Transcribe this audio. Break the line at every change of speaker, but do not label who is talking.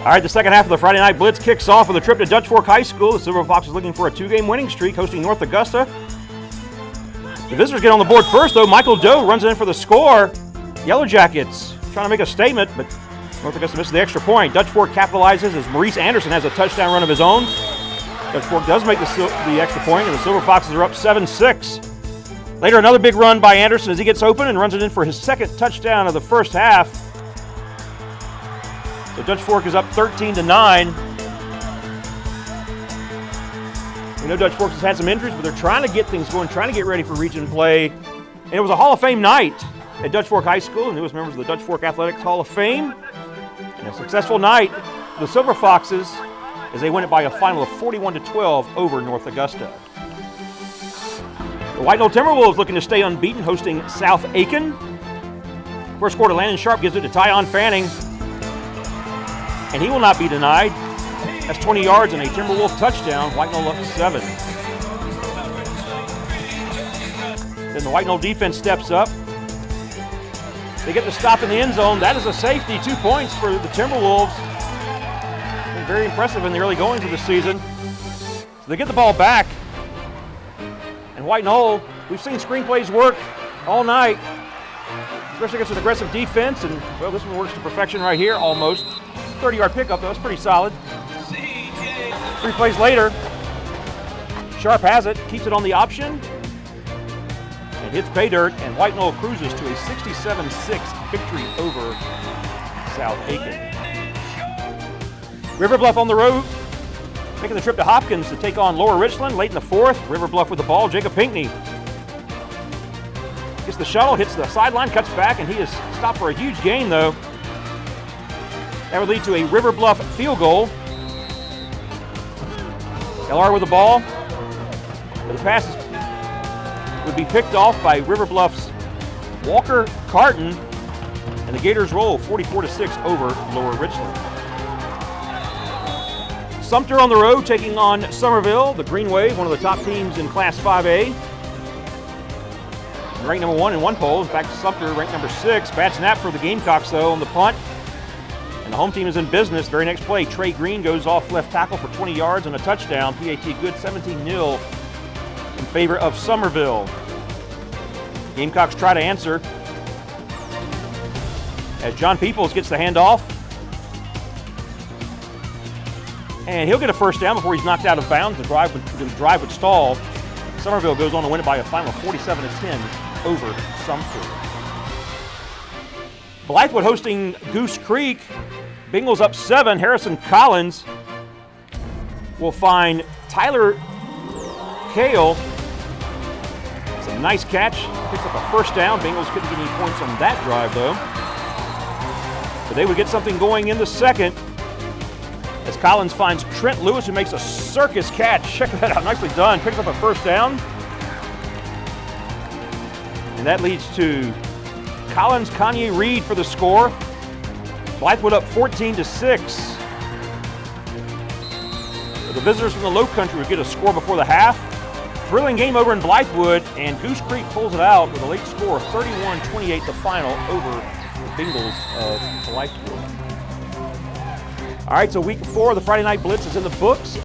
All right, the second half of the Friday Night Blitz kicks off with a trip to Dutch Fork High School. The Silver Fox is looking for a 2-game winning streak, hosting North Augusta. The visitors get on the board first, though. Michael Doe runs it in for the score. Yellow Jackets trying to make a statement, but North Augusta misses the extra point. Dutch Fork capitalizes as Maurice Anderson has a touchdown run of his own. Dutch Fork does make the extra point, and the Silver Foxes are up 7-6. Later, another big run by Anderson as he gets open and runs it in for his second touchdown of the first half. So Dutch Fork is up 13-9. We know Dutch Fork has had some injuries, but they're trying to get things going, trying to get ready for region play. And it was a Hall of Fame night at Dutch Fork High School, the newest members of the Dutch Fork Athletics Hall of Fame. And a successful night for the Silver Foxes as they win it by a final of 41-12 over North Augusta. The White Knoll Timberwolves looking to stay unbeaten, hosting South Aiken. First quarter, Landon Sharp gives it to Tyon Fanning, and he will not be denied. That's 20 yards and a Timberwolf touchdown. White Knoll up 7. Then the White Knoll defense steps up. They get the stop in the end zone. That is a safety, 2 points for the Timberwolves. Been very impressive in the early goings of the season. So they get the ball back. And White Knoll, we've seen screenplays work all night, especially against an aggressive defense. And, well, this one works to perfection right here, almost. 30-yard pickup, though. That's pretty solid. 3 plays later, Sharp has it, keeps it on the option, and hits pay dirt, and White Knoll cruises to a 67-6 victory over South Aiken. River Bluff on the road, making the trip to Hopkins to take on Lower Richland late in the fourth. River Bluff with the ball. Jacob Pinckney gets the shuttle, hits the sideline, cuts back, and he is stopped for a huge gain, though. That would lead to a River Bluff field goal. LR with the ball. But the pass would be picked off by River Bluff's Walker Carton, and the Gators roll 44-6 over Lower Richland. Sumter on the road taking on Somerville, the Green Wave, one of the top teams in Class 5A. Ranked number 1 in one poll. In fact, Sumter ranked number 6. Bad snap for the Gamecocks, though, on the punt. And the home team is in business. Very next play, Trey Green goes off left tackle for 20 yards and a touchdown. PAT good, 17-0 in favor of Somerville. Gamecocks try to answer as John Peoples gets the handoff. And he'll get a first down before he's knocked out of bounds. The drive would stall. Somerville goes on to win it by a final 47-10 over Sumter. Blythewood hosting Goose Creek. Bengals up 7. Harrison Collins will find Tyler Kale. It's a nice catch. Picks up a first down. Bengals couldn't get any points on that drive, though. But they would get something going in the second as Collins finds Trent Lewis, who makes a circus catch. Check that out. Nicely done. Picks up a first down. And that leads to Collins Kanye Reed for the score. Blythewood up 14-6. The visitors from the Low Country would get a score before the half. Thrilling game over in Blythewood, and Goose Creek pulls it out with a late score of 31-28, the final over the Bengals of Blythewood. All right, so week 4 of the Friday Night Blitz is in the books.